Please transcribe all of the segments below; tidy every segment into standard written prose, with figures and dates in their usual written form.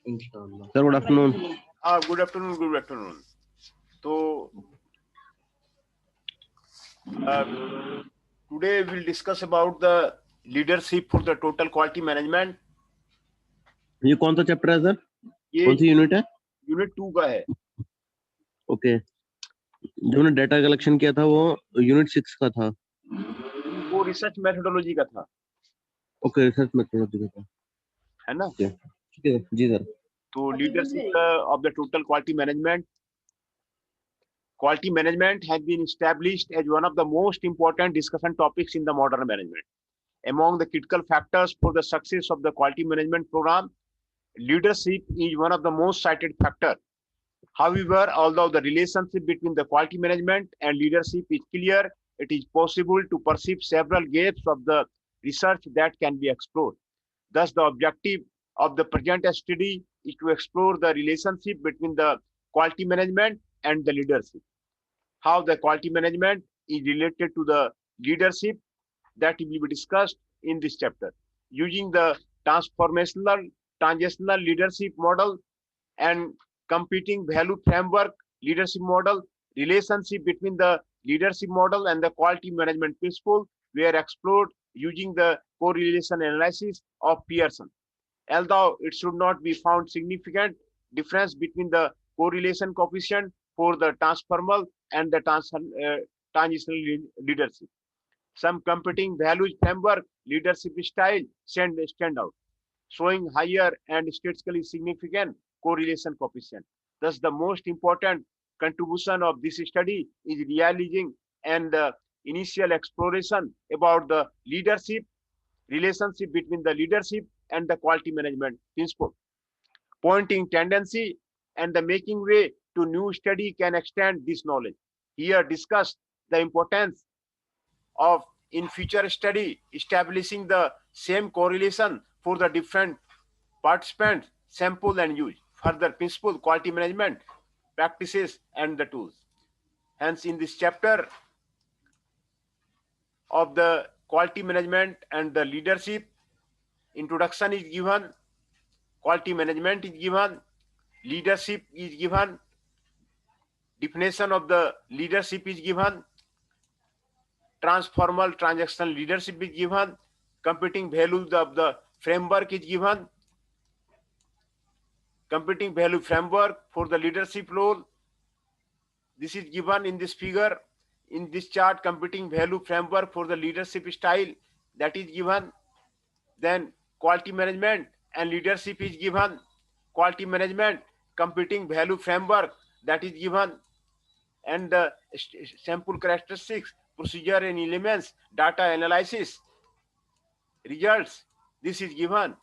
Inshallah. Sir, good afternoon. Good afternoon. Good afternoon. So today we'll discuss about the leadership for the total quality management. ये कौन सा chapter है sir? ये कौन सी unit है? Unit 2 का है. ओके. जो हमने डेटा कलेक्शन किया था वो यूनिट 6 का था. वो रिसर्च मेथोडोलॉजी का था. ओके, रिसर्च मेथोडोलॉजी का था, है ना? ठीक है जी सर. तो leadership of the total quality management. Quality management has been established as one of the most important discussion topics in the modern management. Among the critical factors for the success of the quality management program, leadership is one of the most cited factors. However, although the relationship between the quality management and leadership is clear, it is possible to perceive several gaps of the research that can be explored. Thus, the objective of the present study is to explore the relationship between the quality management and the leadership. How the quality management is related to the leadership, that will be discussed in this chapter. Using the transitional leadership model and competing value framework leadership model, relationship between the leadership model and the quality management principle were explored using the correlation analysis of Pearson. Although it should not be found significant difference between the correlation coefficient for the transformal and the transitional leadership. Some competing values framework leadership style stand out, showing higher and statistically significant correlation coefficient. Thus, the most important contribution of this study is realizing and the initial exploration about the leadership, relationship between the leadership and the quality management principle. Pointing tendency and the making way to new study can extend this knowledge. Here discuss the importance of in future study establishing the same correlation for the different participants, sample and use. Further principle, quality management practices and the tools. Hence, in this chapter of the quality management and the leadership, introduction is given, quality management is given, leadership is given, definition of the leadership is given, transformal transactional leadership is given, competing values of the framework is given, competing value framework for the leadership role. This is given in this figure. In this chart, competing value framework for the leadership style, that is given. Then quality management and leadership is given. Quality management, competing value framework, that is given. And the sample characteristics, procedure and elements, data analysis, results, this is given.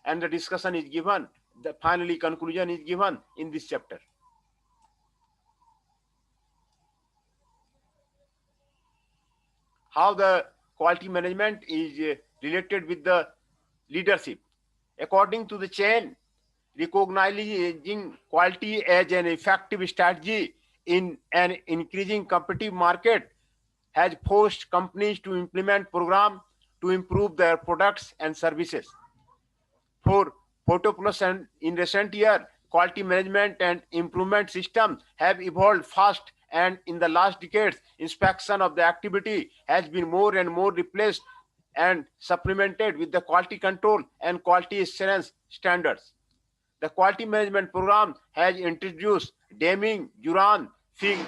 And the discussion is given. The finally conclusion is given in this chapter. How the quality management is related with the leadership. According to the chain, recognizing quality as an effective strategy in an increasing competitive market has forced companies to implement programs to improve their products and services. For Photoplus and in recent year, quality management and improvement systems have evolved fast, and in the last decades, inspection of the activity has been more and more replaced and supplemented with the quality control and quality assurance standards. The quality management program has introduced Deming, Juran, Fig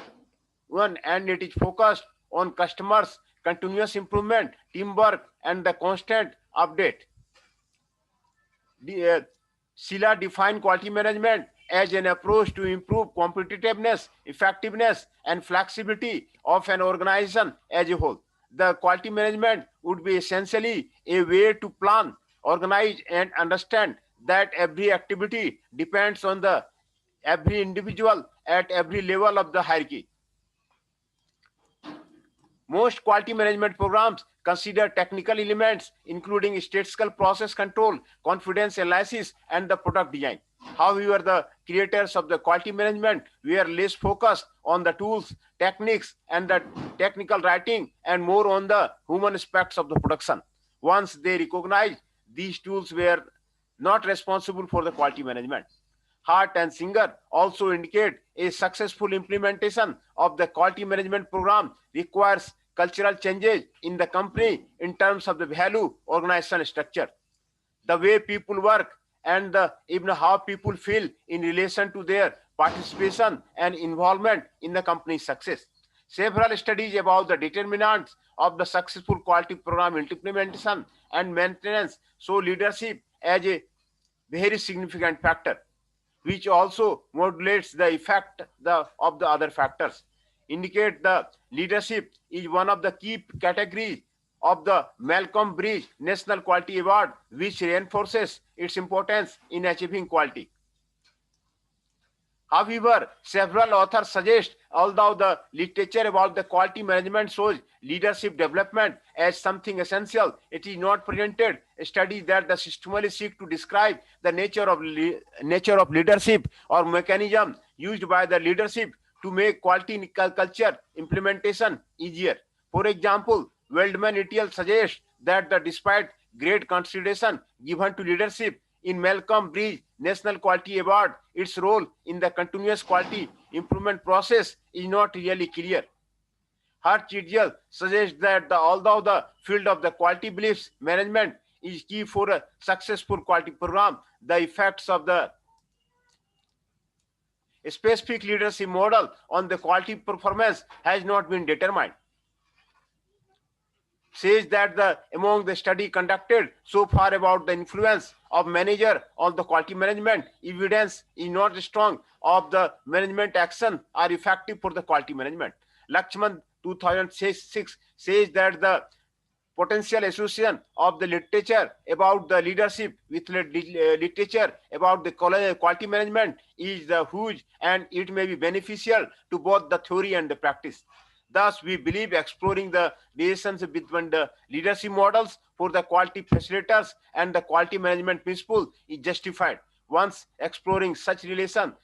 1, and it is focused on customers' continuous improvement, teamwork, and the constant update. Sila defined quality management as an approach to improve competitiveness, effectiveness, and flexibility of an organization as a whole. The quality management would be essentially a way to plan, organize, and understand that every activity depends on the every individual at every level of the hierarchy. Most quality management programs consider technical elements, including statistical process control, confidence analysis, and the product design. However, the creators of the quality management were less focused on the tools, techniques, and the technical writing, and more on the human aspects of the production. Once they recognized these tools were not responsible for the quality management. Hart and Singer also indicate a successful implementation of the quality management program requires cultural changes in the company in terms of the value organizational structure, the way people work, and even how people feel in relation to their participation and involvement in the company's success. Several studies about the determinants of the successful quality program implementation and maintenance show leadership as a very significant factor, which also modulates the effect of the other factors. Indicate the leadership is one of the key categories of the Malcolm Bridge National Quality Award, which reinforces its importance in achieving quality. However, several authors suggest, although the literature about the quality management shows leadership development as something essential, it is not presented studies that the systematically seek to describe the nature of leadership or mechanism used by the leadership to make quality culture implementation easier. For example, Waldman et al. Suggests that despite great consideration given to leadership in Malcolm Bridge National Quality Award, its role in the continuous quality improvement process is not really clear. Hart et al. Suggests that although the field of the quality beliefs management is key for a successful quality program, the effects of the specific leadership model on the quality performance has not been determined. Says that among the study conducted so far about the influence of manager on the quality management, evidence is not strong of the management action are effective for the quality management. Lakshman 2006 says that the potential association of the literature about the leadership with literature about the quality management is huge, and it may be beneficial to both the theory and the practice. Thus, we believe exploring the relationship between the leadership models for the quality facilitators and the quality management principle is justified. Once exploring such relation,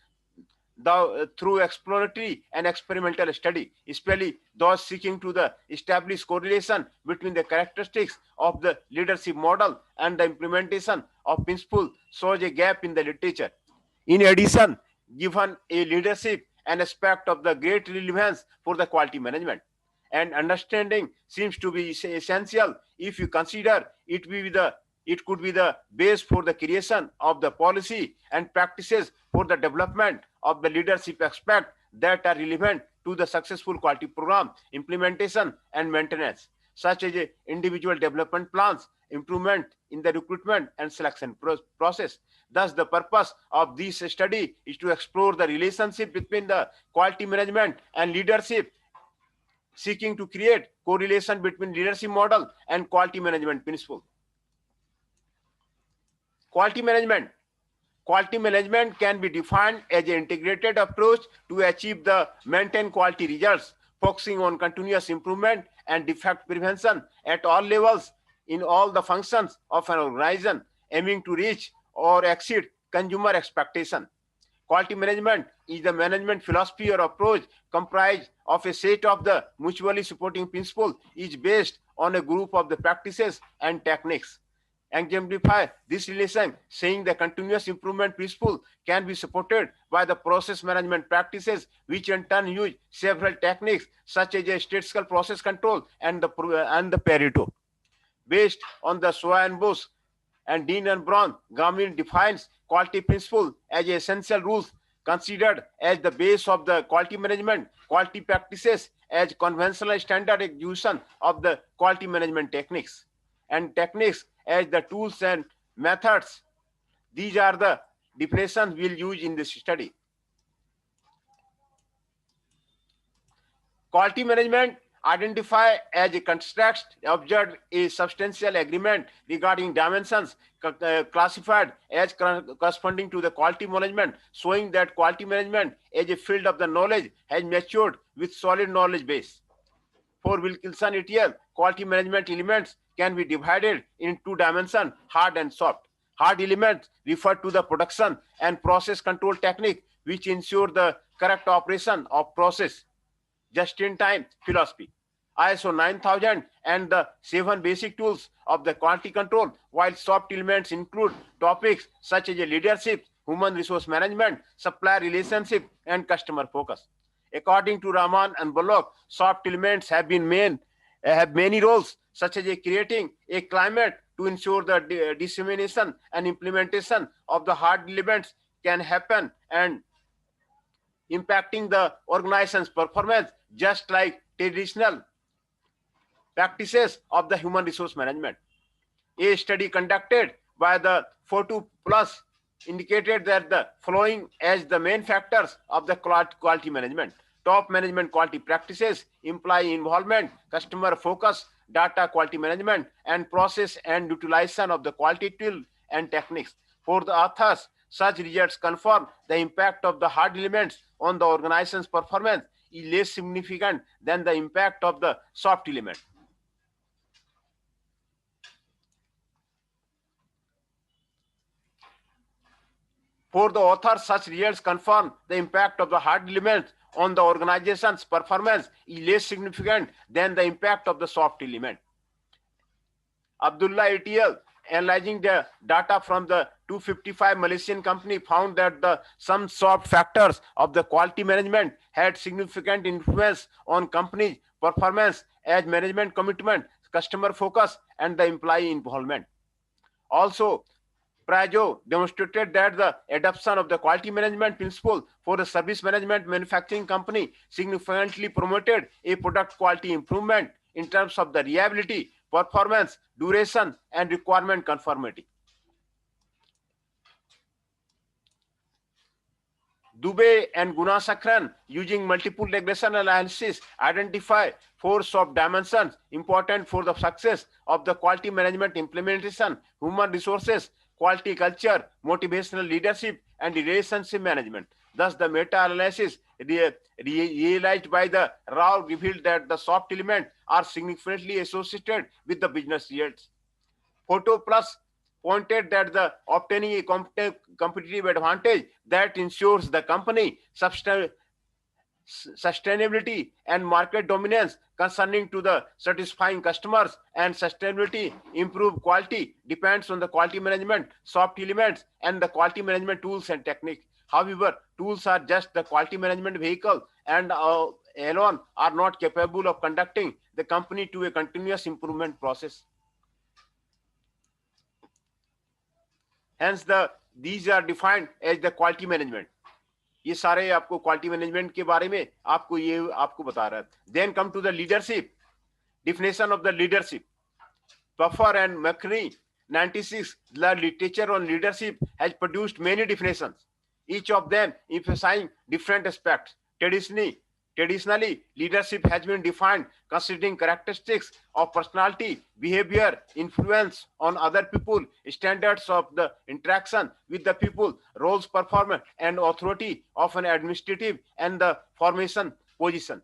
through exploratory and experimental study, especially those seeking to establish correlation between the characteristics of the leadership model and the implementation of principle, shows a gap in the literature. In addition, given a leadership an aspect of the great relevance for the quality management, and understanding seems to be essential if you consider it could be the base for the creation of the policy and practices for the development of the leadership aspect that are relevant to the successful quality program implementation and maintenance, such as individual development plans, improvement in the recruitment and selection process. Thus, the purpose of this study is to explore the relationship between the quality management and leadership, seeking to create correlation between leadership model and quality management principle. Quality management. Quality management can be defined as an integrated approach to achieve the maintained quality results, focusing on continuous improvement and defect prevention at all levels in all the functions of an organization, aiming to reach or exceed consumer expectation. Quality management is the management philosophy or approach comprised of a set of the mutually supporting principles, is based on a group of the practices and techniques. Exemplify this relation, saying the continuous improvement principle can be supported by the process management practices, which in turn use several techniques such as a statistical process control and the Pareto. Based on the Soya and Bush and Dean and Brown, Garmin defines quality principle as essential rules considered as the base of the quality management, quality practices as conventional standard execution of the quality management techniques, and techniques as the tools and methods. These are the definitions we'll use in this study. Quality management identify as a construct observed a substantial agreement regarding dimensions classified as corresponding to the quality management, showing that quality management as a field of the knowledge has matured with solid knowledge base. For Wilkinson et al., quality management elements can be divided in two dimensions, hard and soft. Hard elements refer to the production and process control technique, which ensure the correct operation of process, just-in-time philosophy. ISO 9000 and the 7 basic tools of the quality control, while soft elements include topics such as leadership, human resource management, supplier relationship, and customer focus. According to Rahman and Bullock, soft elements have many roles, such as creating a climate to ensure the dissemination and implementation of the hard elements can happen and impacting the organization's performance, just like traditional practices of the human resource management. A study conducted by the Fortu Plus indicated that the following as the main factors of the quality management. Top management quality practices, employee involvement, customer focus, data quality management, and process and utilization of the quality tool and techniques. For the authors, such results confirm the impact of the hard elements on the organization's performance is less significant than the impact of the soft element. For the author, such results confirm the impact of the hard elements on the organization's performance is less significant than the impact of the soft element. Abdullah et al., analyzing the data from the 255 Malaysian company, found that some soft factors of the quality management had significant influence on company's performance as management commitment, customer focus, and the employee involvement. Also, Prajo demonstrated that the adoption of the quality management principle for the service management manufacturing company significantly promoted a product quality improvement in terms of the reliability, performance, duration, and requirement conformity. Dubey and Gunasakran, using multiple regression analysis, identify 4 soft dimensions important for the success of the quality management implementation: human resources, quality culture, motivational leadership, and relationship management. Thus, the meta-analysis realized by the Rao revealed that the soft elements are significantly associated with the business results. Photo Plus pointed that the obtaining a competitive advantage that ensures the company sustainability and market dominance concerning to the satisfying customers and sustainability, improved quality depends on the quality management, soft elements, and the quality management tools and techniques. However, tools are just the quality management vehicle and alone are not capable of conducting the company to a continuous improvement process. Hence, these are defined as the quality management. ये सारे आपको quality management के बारे में आपको बता रहा है. Then come to the leadership. Definition of the leadership. Puffer and McCree 96, the literature on leadership has produced many definitions, each of them emphasizing different aspects. Traditionally, leadership has been defined considering characteristics of personality, behavior, influence on other people, standards of the interaction with the people, roles, performance, and authority of an administrative and the formation position.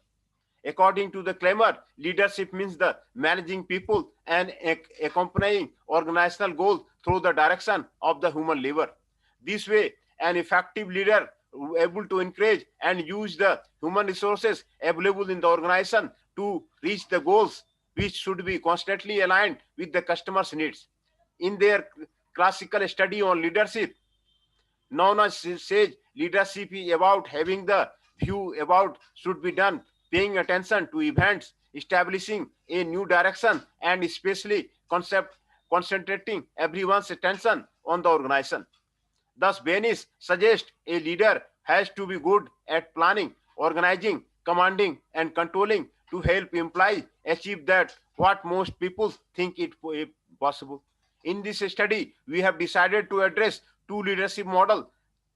According to the claimer, leadership means the managing people and accompanying organizational goals through the direction of the human labor. This way, an effective leader able to encourage and use the human resources available in the organization to reach the goals, which should be constantly aligned with the customer's needs. In their classical study on leadership, Nona says leadership is about having the view about should be done, paying attention to events, establishing a new direction, and especially concentrating everyone's attention on the organization. Thus, Benis suggests a leader has to be good at planning, organizing, commanding, and controlling to help employees achieve that what most people think it possible. In this study, we have decided to address 2 leadership models,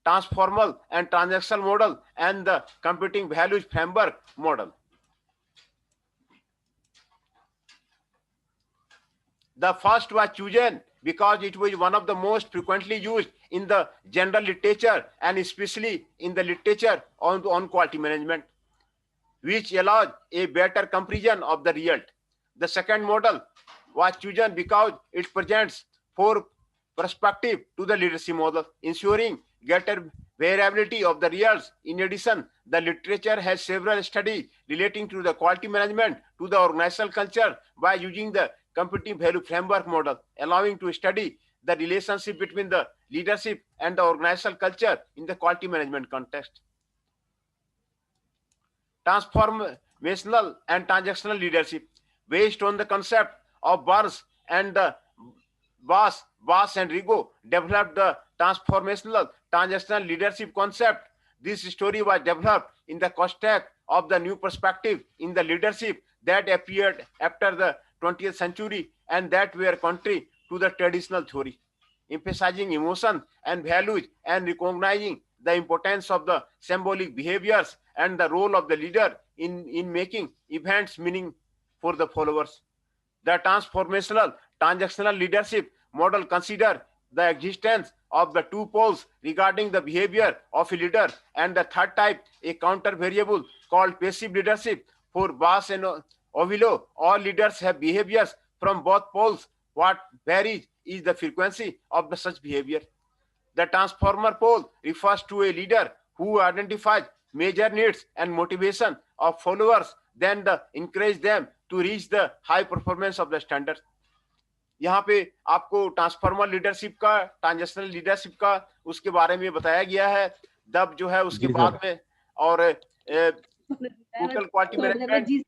transformal and transactional model, and the computing values framework model. The first was chosen because it was one of the most frequently used in the general literature and especially in the literature on quality management, which allows a better comparison of the result. The second model was chosen because it presents 4 perspectives to the leadership model, ensuring greater variability of the results. In addition, the literature has several studies relating to the quality management to the organizational culture by using the competing value framework model, allowing to study the relationship between the leadership and the organizational culture in the quality management context. Transformational and transactional leadership, based on the concept of Burns and the Bass and Rigo developed the transformational transactional leadership concept. This story was developed in the context of the new perspective in the leadership that appeared after the 20th century and that were contrary to the traditional theory, emphasizing emotion and values and recognizing the importance of the symbolic behaviors and the role of the leader in making events meaning for the followers. The transformational transactional leadership model consider the existence of the two poles regarding the behavior of a leader, and the third type, a counter variable called passive leadership. For Bass and Ovilo, all leaders have behaviors from both poles. What varies is the frequency of the such behavior. The transformer pole refers to a leader who identifies major needs and motivation of followers, then encourage them to reach the high performance of the standard. यहाँ पे आपको transformer leadership का, transactional leadership का उसके बारे में बताया गया है। दब जो है उसके बाद में और टोटल क्वालिटी मैनेजमेंट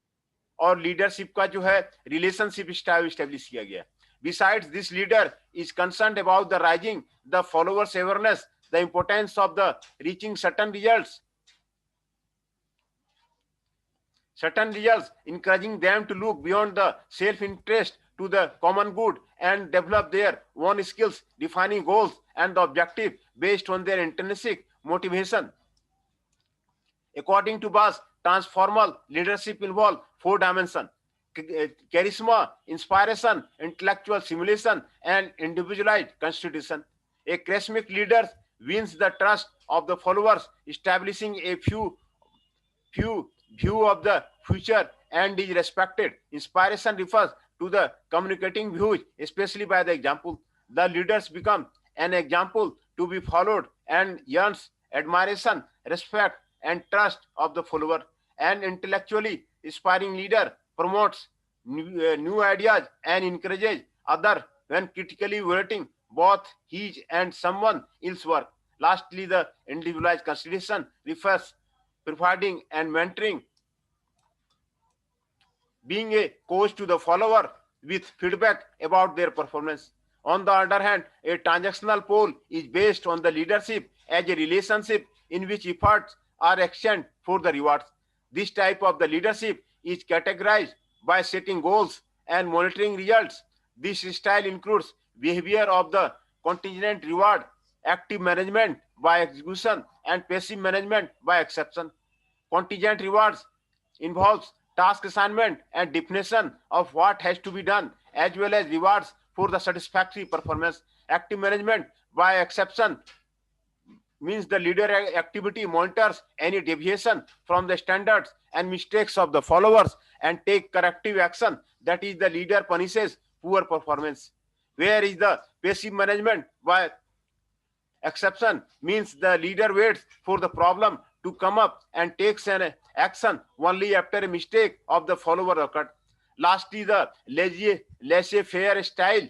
और लीडरशिप का जो है रिलेशनशिप स्टैब्लिश किया गया। Besides, this leader is concerned about the rising the followers awareness, the importance of the reaching certain results, encouraging them to look beyond the self-interest to the common good and develop their own skills, defining goals and the objective based on their intrinsic motivation. According to Bass, transformal leadership involves 4 dimensions: charisma, inspiration, intellectual stimulation, and individualized constitution. A charismatic leader wins the trust of the followers, establishing a view of the future and is respected. Inspiration refers to the communicating views, especially by the example. The leaders become an example to be followed and earns admiration, respect, and trust of the follower. An intellectually inspiring leader promotes new ideas and encourages others when critically evaluating both his and someone else's work. Lastly, the individualized consideration refers providing and mentoring, being a coach to the follower with feedback about their performance. On the other hand, a transactional pole is based on the leadership as a relationship in which efforts are exchanged for the rewards. This type of the leadership is categorized by setting goals and monitoring results. This style includes behavior of the contingent reward, active management by execution, and passive management by exception. Contingent rewards involves task assignment and definition of what has to be done, as well as rewards for the satisfactory performance. Active management by exception means the leader activity monitors any deviation from the standards and mistakes of the followers and take corrective action. That is, the leader punishes poor performance. Where is the passive management by exception means the leader waits for the problem to come up and takes an action only after a mistake of the follower occurred. Lastly, the laissez-faire style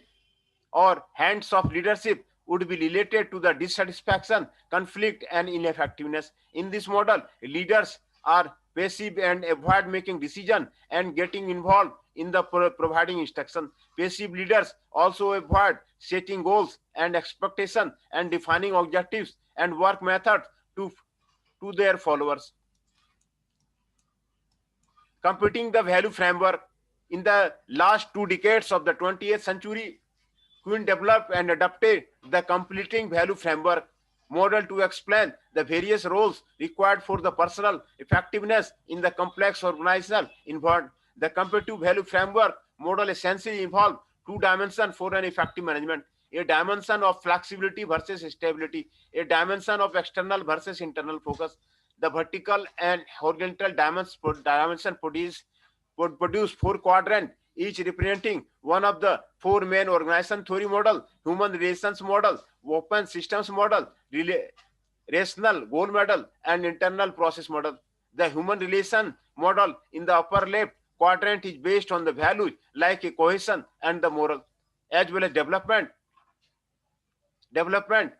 or hands-off leadership would be related to the dissatisfaction, conflict, and ineffectiveness. In this model, leaders are passive and avoid making decisions and getting involved in the providing instruction. Passive leaders also avoid setting goals and expectations and defining objectives and work methods to their followers. Completing the value framework. In the last 2 decades of the 20th century, Quinn developed and adapted the completing value framework model to explain the various roles required for the personal effectiveness in the complex organizational environment. The competitive value framework model essentially involves 2 dimensions for an effective management: a dimension of flexibility versus stability, a dimension of external versus internal focus. The vertical and horizontal dimension produce 4 quadrants, each representing one of the 4 main organization theory model: human relations model, open systems model, rational goal model and internal process model. The human relation model in the upper left quadrant is based on the values like a cohesion and the moral, as well as development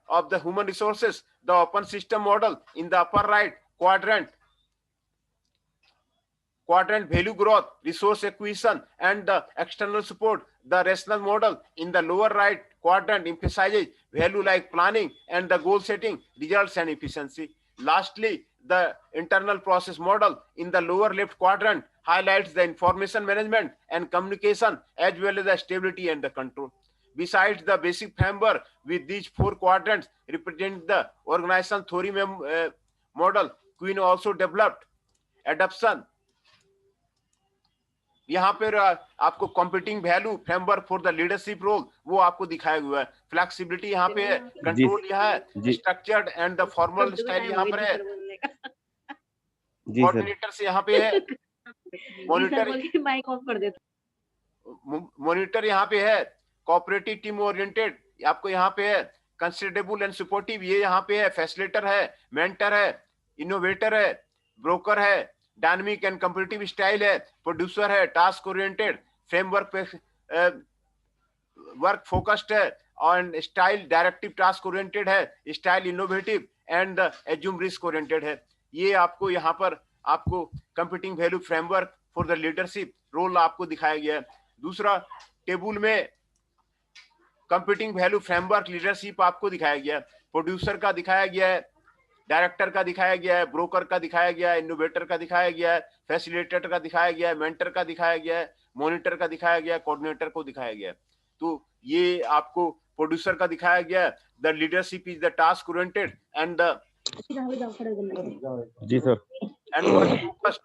of the human resources. The open system model in the upper right quadrant value growth, resource acquisition, and the external support. The rational model in the lower right quadrant emphasizes value like planning and the goal setting, results and efficiency. Lastly, the internal process model in the lower left quadrant highlights the information management and communication as well as the stability and the control. Besides the basic framework with these four quadrants represent the organization theory model, Queen also developed adoption. यहाँ पर आपको computing value framework for the leadership role वो आपको दिखाया हुआ है। Flexibility यहाँ पे है, कंट्रोल यहाँ है, structured and the formal style यहाँ पर है, कोऑर्डिनेटर से यहाँ पे है, मॉनिटर यहाँ पे है, कोऑपरेटिव टीम ओरिएंटेड आपको यहाँ पे है, कंसिडरेबल एंड सपोर्टिव ये यहाँ पे है, फैसिलिटेटर है, मेंटर है, इनोवेटर है, ब्रोकर है, डायनामिक एंड कॉम्पिटिटिव स्टाइल है, प्रोड्यूसर है, टास्क ओरिएंटेड, फ्रेमवर्क पे वर्क फोकस्ड है और स्टाइल डायरेक्टिव टास्क ओरिएंटेड है, style innovative and assume risk oriented है। ये आपको यहाँ पर आपको computing value framework for the leadership role आपको दिखाया गया है। दूसरा टेबल में कंप्यूटिंग वैल्यू फ्रेमवर्क लीडरशिप आपको दिखाया गया है, प्रोड्यूसर का दिखाया गया है, डायरेक्टर का दिखाया गया है, ब्रोकर का दिखाया गया है, इनोवेटर का दिखाया गया है, फैसिलिटेटर का दिखाया गया है, मेंटर का दिखाया गया है, मॉनिटर का दिखाया गया है, कोऑर्डिनेटर को दिखाया गया है। तो ये आपको प्रोड्यूसर का दिखाया गया है, the leadership is the task oriented and the जी सर and was focused,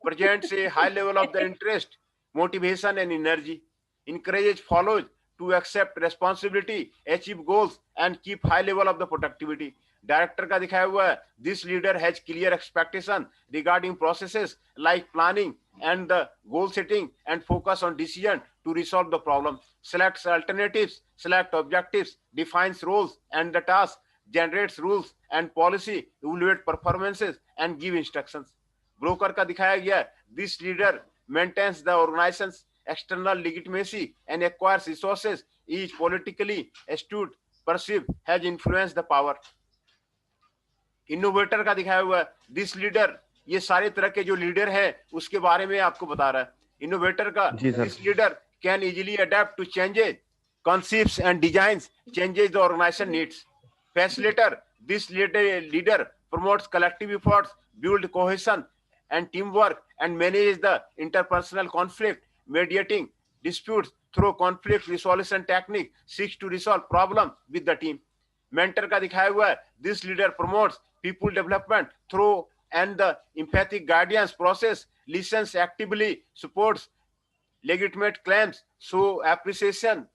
presents a high level of the interest, motivation and energy, encourages followers to accept responsibility, achieve goals and keep high level of the productivity. Director का दिखाया हुआ है, this leader has clear expectation regarding processes like planning and the goal setting and focus on decision to resolve the problem, selects alternatives, select objectives, defines roles and the tasks, generates rules and policy, evaluate performances and give instructions. Broker का दिखाया गया, this leader maintains the organization's external legitimacy and acquires resources, is politically astute, perceived, has influenced the power. Innovator का दिखाया हुआ, this leader ये सारे तरह के जो लीडर है उसके बारे में आपको बता रहा है। इनोवेटर का this leader can easily adapt to changes, concepts and designs, changes the organization needs. Facilitator, this leader promotes collective efforts, build cohesion and teamwork and manages the interpersonal conflict, mediating disputes through conflict resolution technique, seeks to resolve problems with the team. Mentor का दिखाया हुआ है, this leader promotes people development through and the empathic guidance process, listens actively, supports legitimate claims, show appreciation,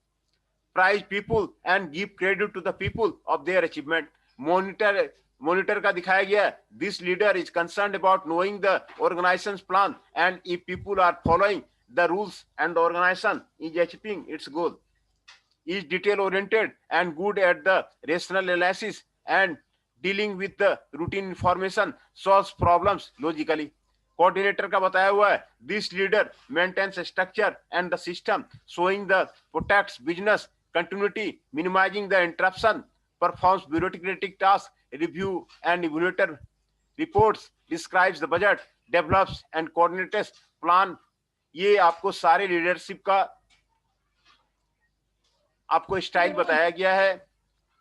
praise people and give credit to the people of their achievement. Monitor का दिखाया गया, this leader is concerned about knowing the organization's plan and if people are following the rules and the organization is achieving its goal, is detail oriented and good at the rational analysis and dealing with the routine information, solves problems logically. Coordinator का बताया हुआ है, this leader maintains a structure and the system, showing the protects business continuity, minimizing the interruption, performs bureaucratic tasks, review and evaluator reports, describes the budget, develops and coordinates plan. ये आपको सारे leadership का आपको style बताया गया है।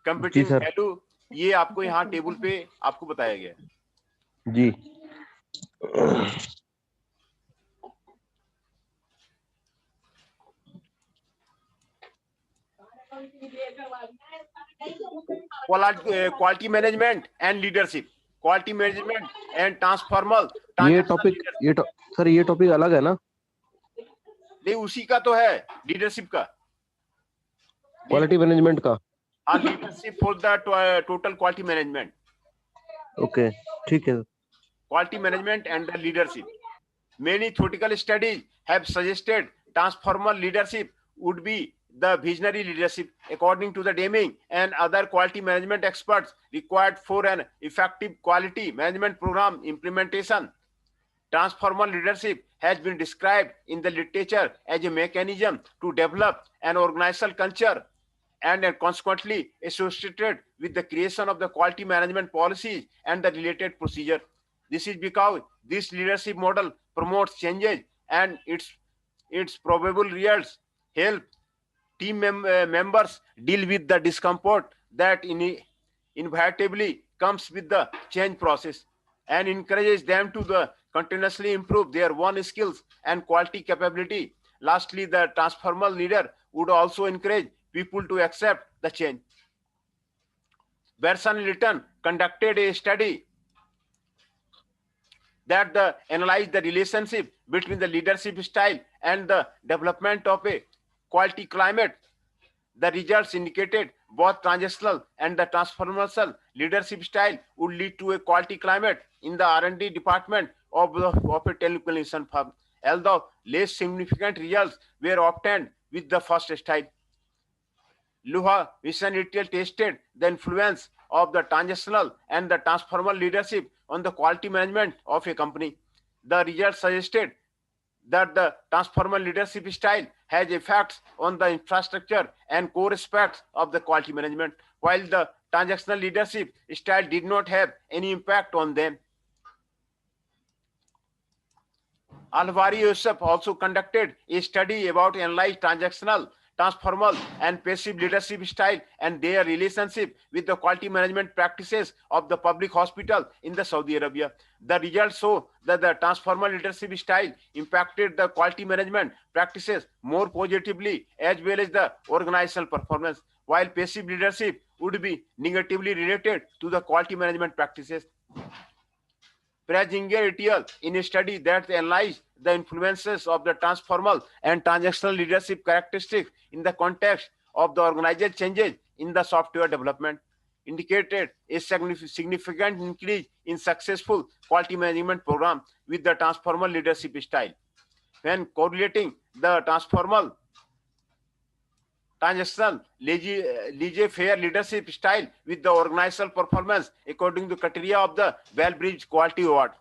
Computing value ये आपको यहाँ टेबल पे आपको बताया गया है जी। Quality management and leadership, quality management and transformational. ये टॉपिक अलग है ना? नहीं, उसी का तो है लीडरशिप का, क्वालिटी मैनेजमेंट का। हाँ, leadership for the total quality management. Okay, ठीक है। Quality management and the leadership. Many theoretical studies have suggested transformer leadership would be the visionary leadership, according to the Deming and other quality management experts, required for an effective quality management program implementation. Transformer leadership has been described in the literature as a mechanism to develop an organizational culture and consequently associated with the creation of the quality management policies and the related procedure. This is because this leadership model promotes changes and its probable results help members deal with the discomfort that inevitably comes with the change process and encourages them to continuously improve their own skills and quality capability. Lastly, the transformal leader would also encourage people to accept the change. Berson Litton conducted a study that analyzed the relationship between the leadership style and the development of a quality climate. The results indicated both transactional and the transformational leadership style would lead to a quality climate in the R&D department of a telecommunication firm, although less significant results were obtained with the first style. Luha Vision Retail tested the influence of the transactional and the transformal leadership on the quality management of a company. The results suggested that the transformal leadership style has effects on the infrastructure and core aspects of the quality management, while the transactional leadership style did not have any impact on them. Alvari Yusuf also conducted a study about analyzed transactional, transformal, and passive leadership style and their relationship with the quality management practices of the public hospital in the Saudi Arabia. The results show that the transformal leadership style impacted the quality management practices more positively as well as the organizational performance, while passive leadership would be negatively related to the quality management practices. Prezinger et al. In a study that analyzed the influences of the transformal and transactional leadership characteristics in the context of the organizational changes in the software development indicated a significant increase in successful quality management program with the transformal leadership style. When correlating the transformal transactional laissez-faire leadership style with the organizational performance according to criteria of the Well-Bridge Quality Award,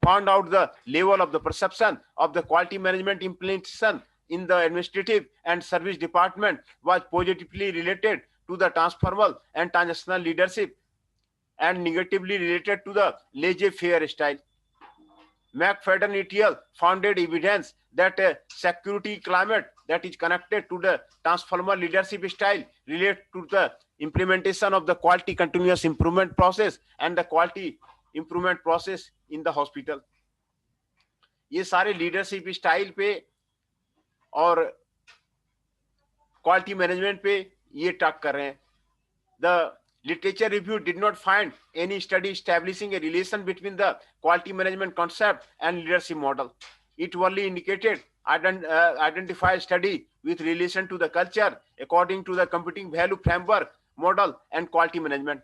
found out the level of the perception of the quality management implementation in the administrative and service department was positively related to the transformal and transactional leadership and negatively related to the laissez-faire style. McFadden et al. Founded evidence that a security climate that is connected to the transformal leadership style relate to the implementation of the quality continuous improvement process and the quality improvement process in the hospital. ये सारे leadership style पे और quality management पे ये talk कर रहे हैं. The literature review did not find any study establishing a relation between the quality management concept and leadership model. It only indicated identified study with relation to the culture according to the computing value framework model and quality management.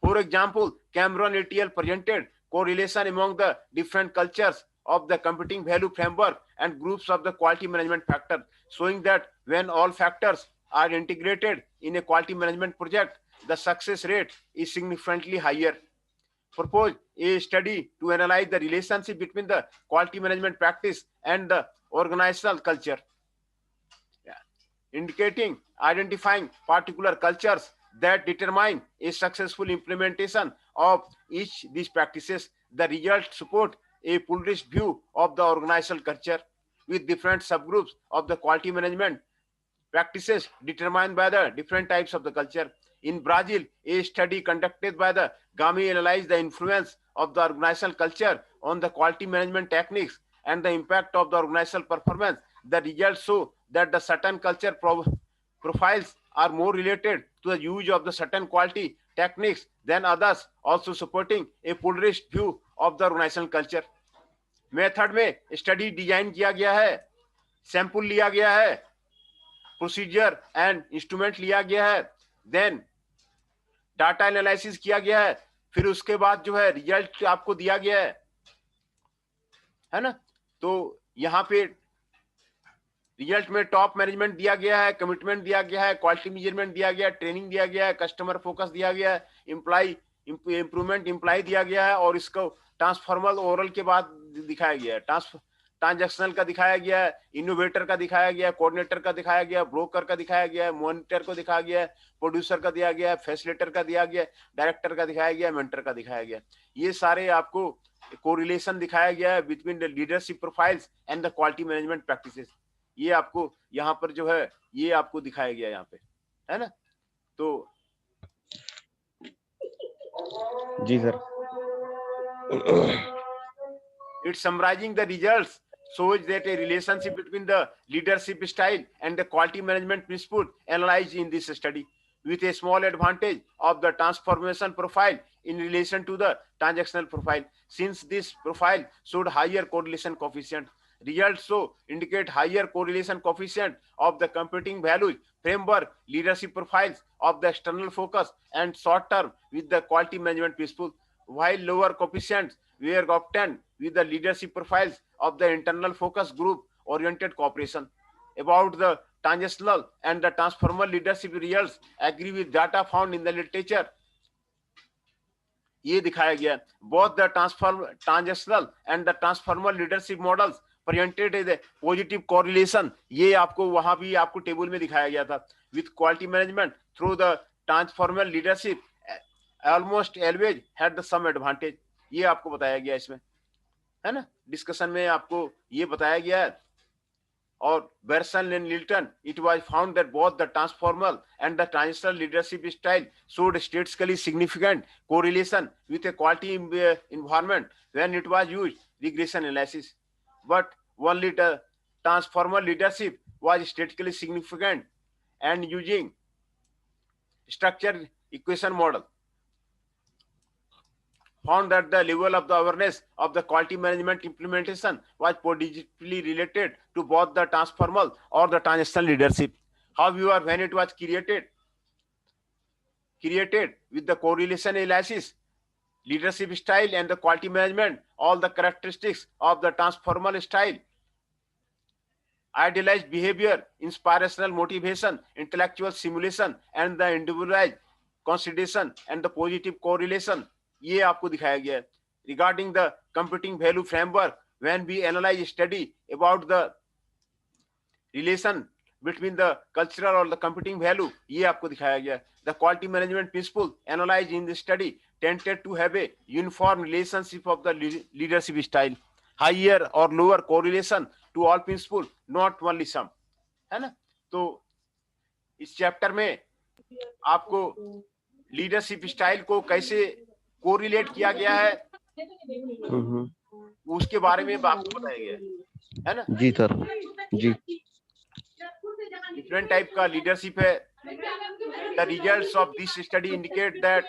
For example, Cameron et al. Presented correlation among the different cultures of the computing value framework and groups of the quality management factors, showing that when all factors are integrated in a quality management project, the success rate is significantly higher. Proposed a study to analyze the relationship between the quality management practice and the organizational culture, identifying particular cultures that determine a successful implementation of each these practices. The results support a pluralist view of the organizational culture with different subgroups of the quality management practices determined by the different types of the culture. In Brazil, a study conducted by the GAMI analyzed the influence of the organizational culture on the quality management techniques and the impact of the organizational performance. The results show that the certain culture profiles are more related to the use of the certain quality techniques than others, also supporting a pluralist view of the organizational culture. Method में study design किया गया है, sample लिया गया है, procedure and instrument लिया गया है, देन डाटा एनालिसिस किया गया है, फिर उसके बाद जो है रिजल्ट आपको दिया गया है ना. तो यहाँ पे रिजल्ट में टॉप मैनेजमेंट दिया गया है, कमिटमेंट दिया गया है, क्वालिटी मेजरमेंट दिया गया है, ट्रेनिंग दिया गया है, कस्टमर फोकस दिया गया है, इम्प्लाई इम्प्रूवमेंट इम्प्लाई दिया गया है, और इसको ट्रांसफॉर्मल ओरल के बाद दिखाया गया है, ट्रांजैक्शनल का दिखाया गया है, इनोवेटर का दिखाया गया है, कोऑर्डिनेटर का दिखाया गया है, ब्रोकर का दिखाया गया है, मॉनिटर को दिखाया गया है, प्रोड्यूसर का दिया गया है, फैसिलिटेटर का दिया गया है, डायरेक्टर का दिखाया गया है, मेंटर का दिखाया गया है। ये सारे आपको कोरिलेशन दिखाया गया है between the leadership profiles and the quality management practices. ये आपको यहाँ पर जो है ये आपको दिखाया गया यहाँ पे, है ना। तो जी sir. it's summarizing the results shows that a relationship between the leadership style and the quality management principle analyzed in this study, with a small advantage of the transformation profile in relation to the transactional profile. Since this profile showed higher correlation coefficient, results so indicate higher correlation coefficient of the computing values framework leadership profiles of the external focus and short term with the quality management principle, while lower coefficients were obtained with the leadership profiles of the internal focus group oriented cooperation. About the transactional and the transformer leadership results agree with data found in the literature. ये दिखाया गया, both the transactional and the transformer leadership models presented a positive correlation. ये आपको वहां भी आपको table में दिखाया गया था. With quality management through the transformer leadership almost always had the some advantage. ये आपको बताया गया इसमें, है ना. डिस्कशन में आपको ये बताया गया है. और Berson and Lilton, it was found that both the transformal and the transitional leadership style showed statistically significant correlation with a quality environment when it was used regression analysis. But only the transformal leadership was statistically significant and using structure equation model found that the level of the awareness of the quality management implementation was positively related to both the transformal or the transitional leadership. However, when it was created with the correlation analysis, leadership style and the quality management, all the characteristics of the transformal style, idealized behavior, inspirational motivation, intellectual simulation, and the individualized consideration and the positive correlation, ये आपको दिखाया गया है. Regarding the computing value framework, when we analyze study about the relation between the cultural or the computing value, ये आपको दिखाया गया. The quality management principle analyzed in the study tended to have a uniform relationship of the leadership style, higher or lower correlation to all principles, not only some, है ना. तो इस chapter में आपको लीडरशिप स्टाइल को कैसे correlate किया गया है उसके बारे में आपको बताया गया है ना. जी सर. जी. डिफरेंट टाइप का लीडरशिप है. The results of this study indicate that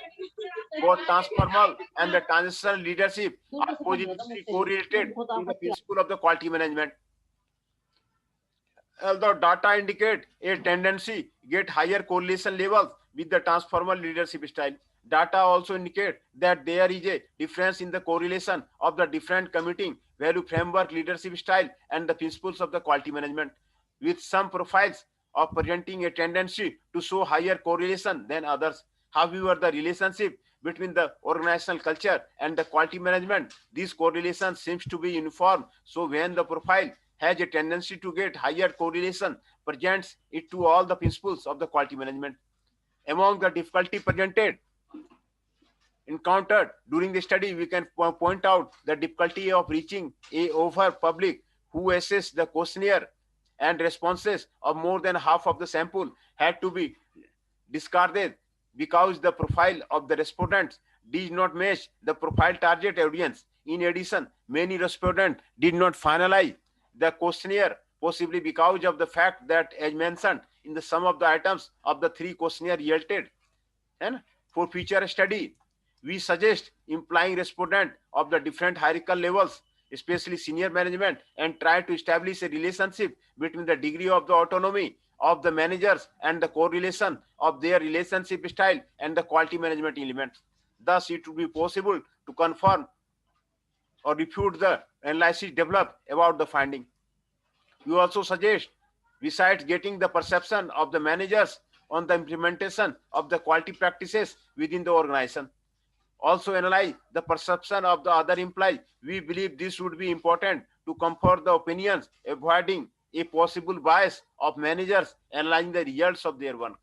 both transformal and the transitional leadership are positively correlated to the principle of the quality management. Although data indicate a tendency get higher correlation levels with the transformal leadership style, data also indicate that there is a difference in the correlation of the different committing value framework leadership style and the principles of the quality management, with some profiles of presenting a tendency to show higher correlation than others. However, the relationship between the organizational culture and the quality management, this correlation seems to be uniform. So when the profile has a tendency to get higher correlation, presents it to all the principles of the quality management. Among the difficulty encountered during the study, we can point out the difficulty of reaching a over public who assess the questionnaire and responses of more than half of the sample had to be discarded because the profile of the respondents did not match the profile target audience. In addition, many respondents did not finalize the questionnaire, possibly because of the fact that, as mentioned in the sum of the items of the 3 questionnaire yielded. And for future study, we suggest implying respondent of the different hierarchical levels, especially senior management, and try to establish a relationship between the degree of the autonomy of the managers and the correlation of their relationship style and the quality management elements. Thus, it would be possible to confirm or refute the analysis developed about the finding. We also suggest besides getting the perception of the managers on the implementation of the quality practices within the organization. Also analyze the perception of the other employees. We believe this would be important to comfort the opinions, avoiding a possible bias of managers analyzing the results of their work.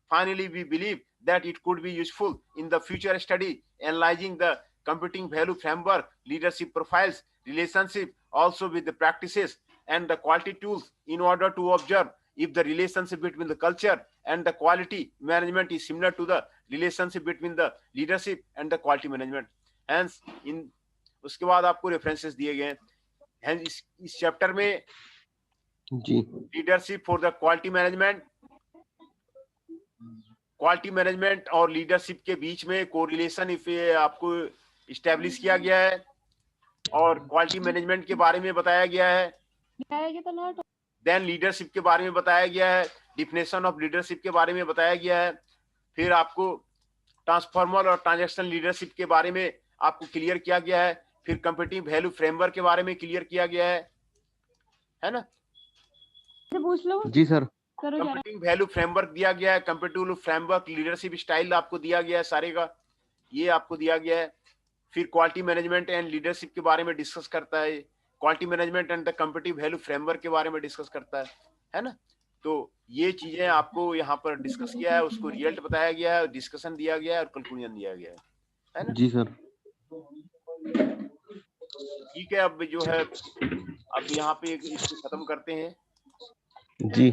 Finally, we believe that it could be useful in the future study analyzing the computing value framework, leadership profiles, relationship also with the practices and the quality tools in order to observe if the relationship between the culture and the quality management is similar to the relationship between the leadership and the quality management. Hence, in उसके बाद आपको references दिए गए हैं. Hence, इस chapter में जी leadership for the quality management और लीडरशिप के बीच में कोरिलेशन आपको इस्टेब्लिश किया गया है और क्वालिटी मैनेजमेंट के बारे में बताया गया है. देन लीडरशिप के बारे में बताया गया है, डिफिनेशन ऑफ लीडरशिप के बारे में बताया गया है. फिर आपको ट्रांसफॉर्मर और ट्रांजैक्शनल लीडरशिप के बारे में आपको क्लियर किया गया है. फिर कंपीटिंग वैल्यू फ्रेमवर्क के बारे में क्लियर किया गया है ना. पूछ लो जी सर. कंपीटिंग वैल्यू फ्रेमवर्क दिया गया है, कंपीटिटिव फ्रेमवर्क, लीडरशिप स्टाइल आपको दिया गया है, सारे का ये आपको दिया गया है. फिर क्वालिटी मैनेजमेंट एंड लीडरशिप के बारे में डिस्कस करता है. Quality management and the competitive value framework के बारे में डिस्कस करता है ना. तो ये चीजें आपको यहाँ पर डिस्कस किया है, उसको रिजल्ट बताया गया है, डिस्कशन दिया गया है और कंक्लूजन दिया गया है ना. जी सर. ठीक है, अब जो है अब यहाँ पे इसको खत्म करते हैं. जी